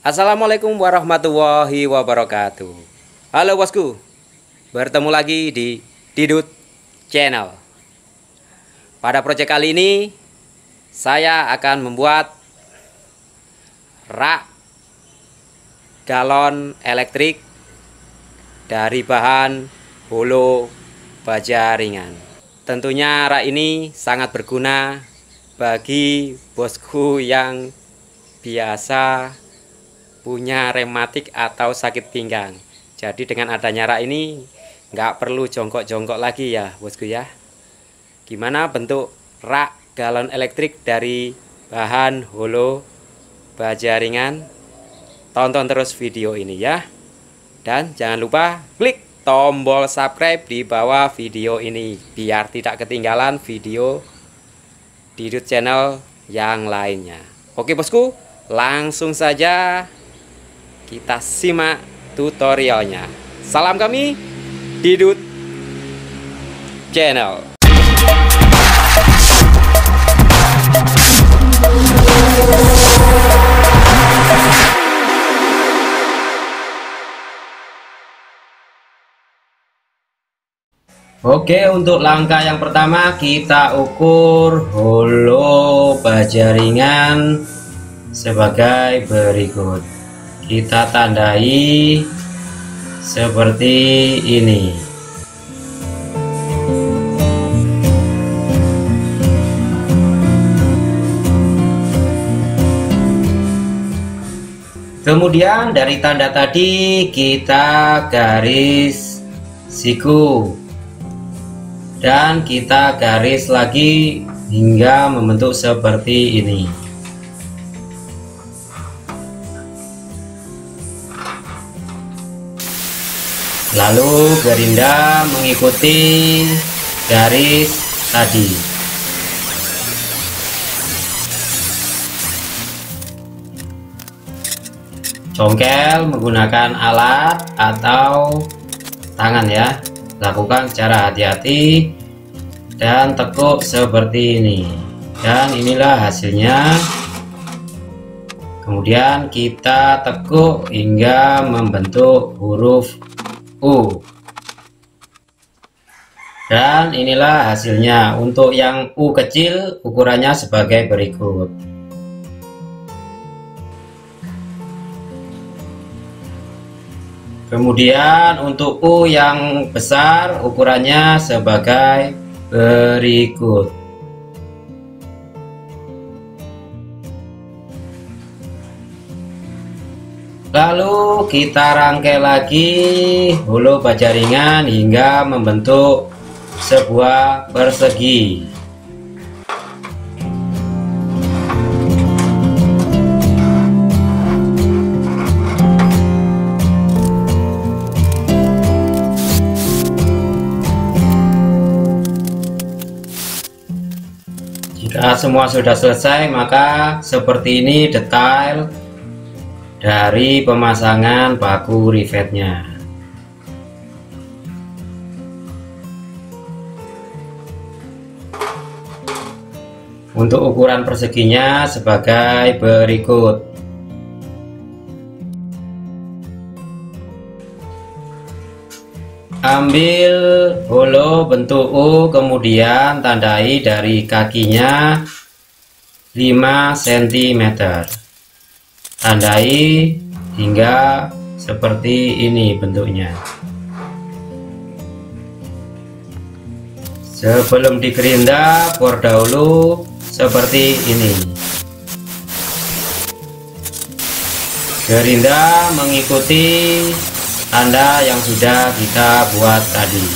Assalamualaikum warahmatullahi wabarakatuh. Halo bosku, bertemu lagi di Didut Channel. Pada proyek kali ini saya akan membuat rak galon elektrik dari bahan holo baja ringan. Tentunya rak ini sangat berguna bagi bosku yang biasa punya rematik atau sakit pinggang. Jadi dengan adanya rak ini nggak perlu jongkok-jongkok lagi ya bosku ya. Gimana bentuk rak galon elektrik dari bahan holo baja ringan? Tonton terus video ini ya. Dan jangan lupa klik tombol subscribe di bawah video ini biar tidak ketinggalan video Didut Channel yang lainnya. Oke bosku, langsung saja kita simak tutorialnya. Salam kami Didut Channel. Oke, untuk langkah yang pertama kita ukur holo baja ringan sebagai berikut. Kita tandai seperti ini. Kemudian dari tanda tadi kita garis siku dan kita garis lagi hingga membentuk seperti ini. Lalu gerinda mengikuti garis tadi. Congkel menggunakan alat atau tangan ya. Lakukan secara hati-hati dan tekuk seperti ini. Dan inilah hasilnya. Kemudian kita tekuk hingga membentuk huruf U. Dan inilah hasilnya. Untuk yang U kecil ukurannya sebagai berikut. Kemudian untuk U yang besar ukurannya sebagai berikut. Lalu kita rangkai lagi holo baja ringan hingga membentuk sebuah persegi. Jika semua sudah selesai, maka seperti ini detail dari pemasangan paku rivetnya. Untuk ukuran perseginya sebagai berikut. Ambil holo bentuk U, kemudian tandai dari kakinya 5 cm. Tandai hingga seperti ini bentuknya. Sebelum digerinda, por dahulu seperti ini. Gerinda mengikuti tanda yang sudah kita buat tadi.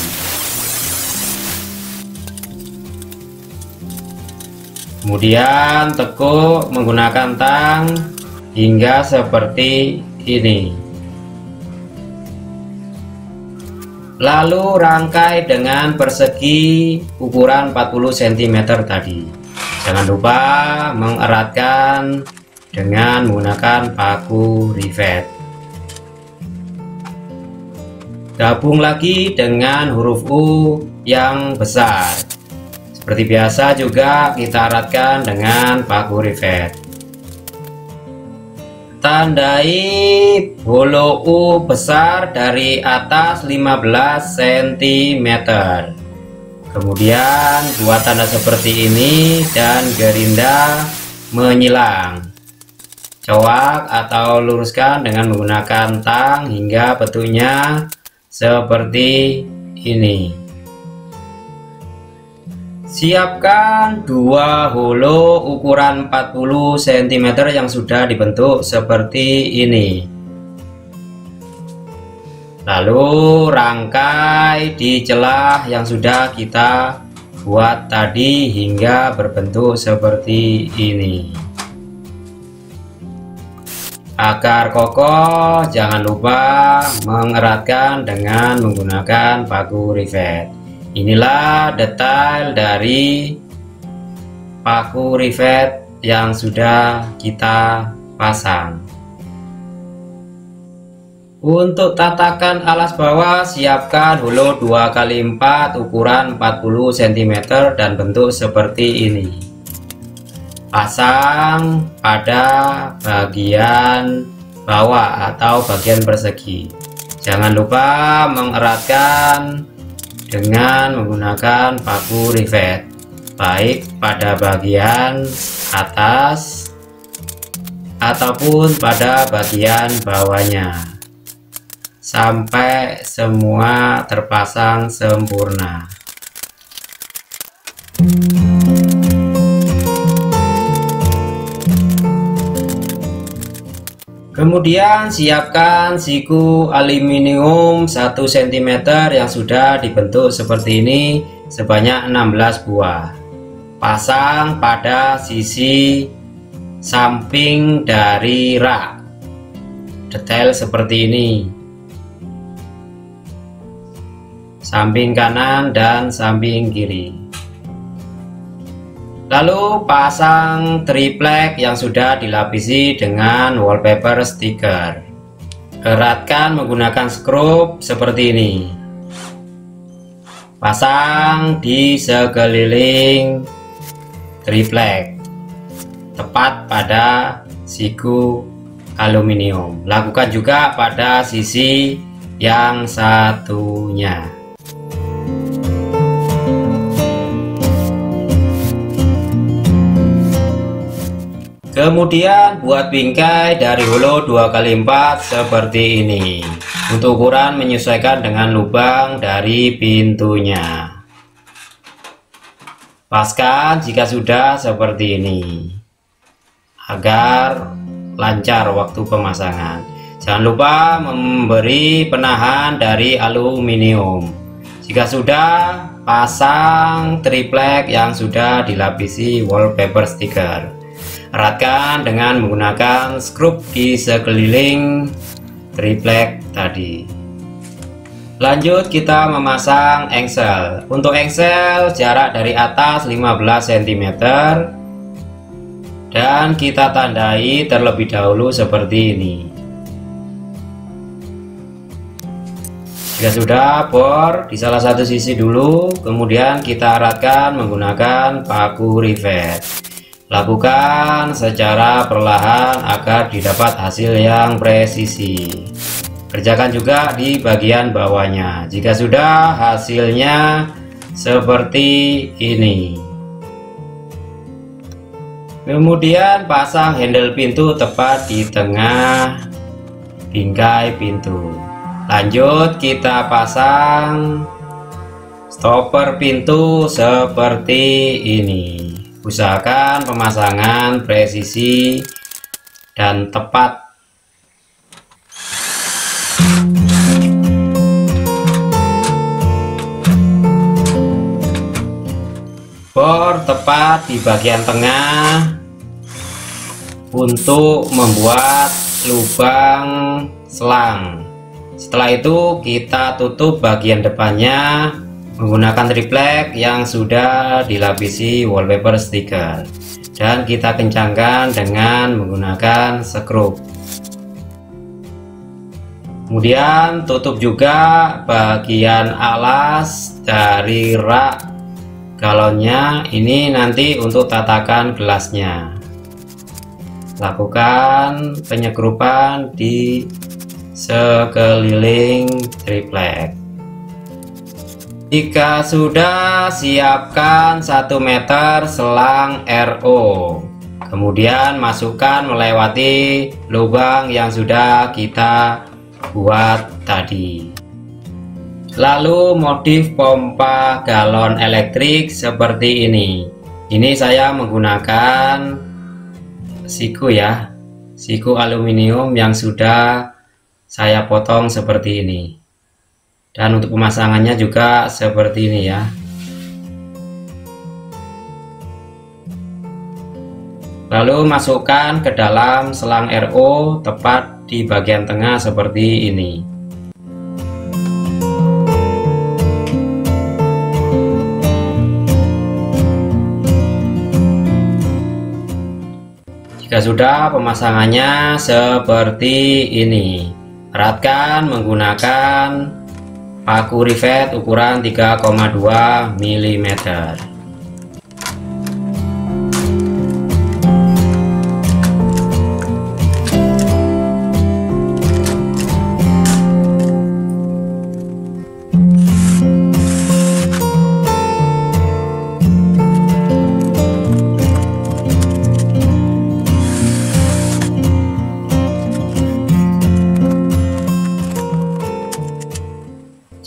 Kemudian tekuk menggunakan tang hingga seperti ini. Lalu rangkai dengan persegi ukuran 40 cm tadi. Jangan lupa mengeratkan dengan menggunakan paku rivet. Gabung lagi dengan huruf U yang besar. Seperti biasa juga kita eratkan dengan paku rivet. Tandai holo U besar dari atas 15 cm. Kemudian buat tanda seperti ini dan gerinda menyilang. Coak atau luruskan dengan menggunakan tang hingga bentuknya seperti ini. Siapkan dua holo ukuran 40 cm yang sudah dibentuk seperti ini. Lalu rangkai di celah yang sudah kita buat tadi hingga berbentuk seperti ini. Agar kokoh, jangan lupa mengeratkan dengan menggunakan paku rivet. Inilah detail dari paku rivet yang sudah kita pasang. Untuk tatakan alas bawah, siapkan holo 2x4 ukuran 40 cm dan bentuk seperti ini. Pasang pada bagian bawah atau bagian persegi. Jangan lupa mengeratkan dengan menggunakan paku rivet, baik pada bagian atas ataupun pada bagian bawahnya, sampai semua terpasang sempurna. Kemudian siapkan siku aluminium 1 cm yang sudah dibentuk seperti ini sebanyak 16 buah. Pasang pada sisi samping dari rak. Detail seperti ini. Samping kanan dan samping kiri. Lalu pasang triplek yang sudah dilapisi dengan wallpaper stiker. Eratkan menggunakan skrup seperti ini. Pasang di sekeliling triplek, tepat pada siku aluminium. Lakukan juga pada sisi yang satunya. Kemudian buat bingkai dari holo 2x4 seperti ini. Untuk ukuran menyesuaikan dengan lubang dari pintunya. Paskan jika sudah seperti ini, agar lancar waktu pemasangan. Jangan lupa memberi penahan dari aluminium. Jika sudah, pasang triplek yang sudah dilapisi wallpaper stiker. Eratkan dengan menggunakan skrup di sekeliling triplek tadi. Lanjut kita memasang engsel. Untuk engsel jarak dari atas 15 cm dan kita tandai terlebih dahulu seperti ini. Jika sudah, bor di salah satu sisi dulu, kemudian kita eratkan menggunakan paku rivet. Lakukan secara perlahan agar didapat hasil yang presisi. Kerjakan juga di bagian bawahnya. Jika sudah, hasilnya seperti ini. Kemudian pasang handle pintu tepat di tengah bingkai pintu. Lanjut kita pasang stopper pintu seperti ini. Usahakan pemasangan presisi dan tepat. Bor tepat di bagian tengah untuk membuat lubang selang. Setelah itu kita tutup bagian depannya menggunakan triplek yang sudah dilapisi wallpaper stiker, dan kita kencangkan dengan menggunakan skrup. Kemudian tutup juga bagian alas dari rak galonnya, ini nanti untuk tatakan gelasnya. lakukan penyekrupan di sekeliling triplek. Jika sudah, siapkan 1 meter selang RO, kemudian masukkan melewati lubang yang sudah kita buat tadi. Lalu modif pompa galon elektrik seperti ini. Ini saya menggunakan siku ya, siku aluminium yang sudah saya potong seperti ini. Dan untuk pemasangannya juga seperti ini ya. Lalu masukkan ke dalam selang RO tepat di bagian tengah seperti ini. Jika sudah, pemasangannya seperti ini. Eratkan menggunakan paku rivet ukuran 3,2 mm.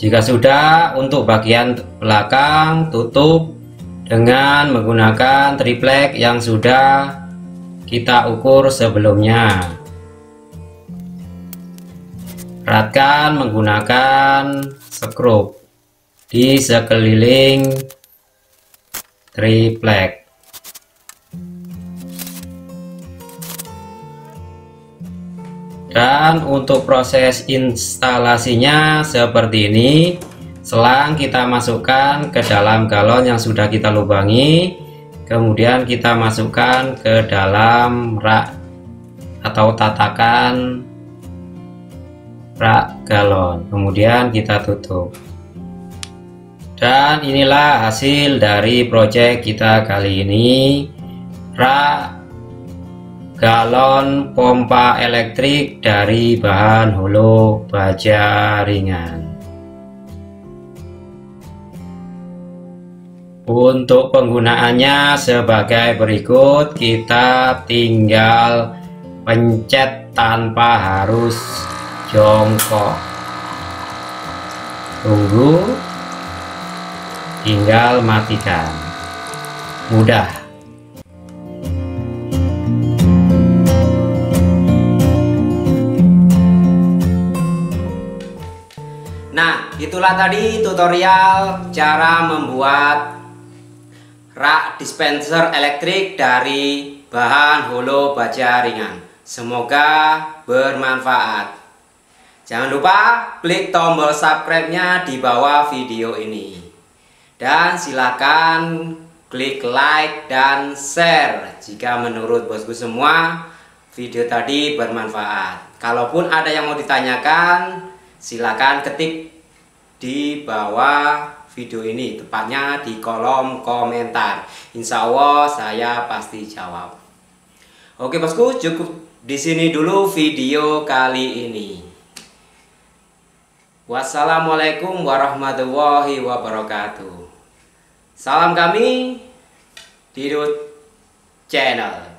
Jika sudah, untuk bagian belakang tutup dengan menggunakan triplek yang sudah kita ukur sebelumnya. Eratkan menggunakan skrup di sekeliling triplek. Dan untuk proses instalasinya seperti ini. Selang kita masukkan ke dalam galon yang sudah kita lubangi, kemudian kita masukkan ke dalam rak atau tatakan rak galon, kemudian kita tutup. Dan inilah hasil dari proyek kita kali ini, rak galon pompa elektrik dari bahan holo baja ringan. Untuk penggunaannya sebagai berikut, kita tinggal pencet tanpa harus jongkok. Tunggu, tinggal matikan. Mudah. Nah, itulah tadi tutorial cara membuat rak dispenser elektrik dari bahan holo baja ringan. Semoga bermanfaat. Jangan lupa klik tombol subscribe-nya di bawah video ini. Dan silakan klik like dan share jika menurut bosku semua video tadi bermanfaat. Kalaupun ada yang mau ditanyakan, silakan ketik di bawah video ini, tepatnya di kolom komentar. Insya Allah saya pasti jawab. Oke bosku, cukup di sini dulu video kali ini. Wassalamualaikum warahmatullahi wabarakatuh. Salam kami Didut Channel.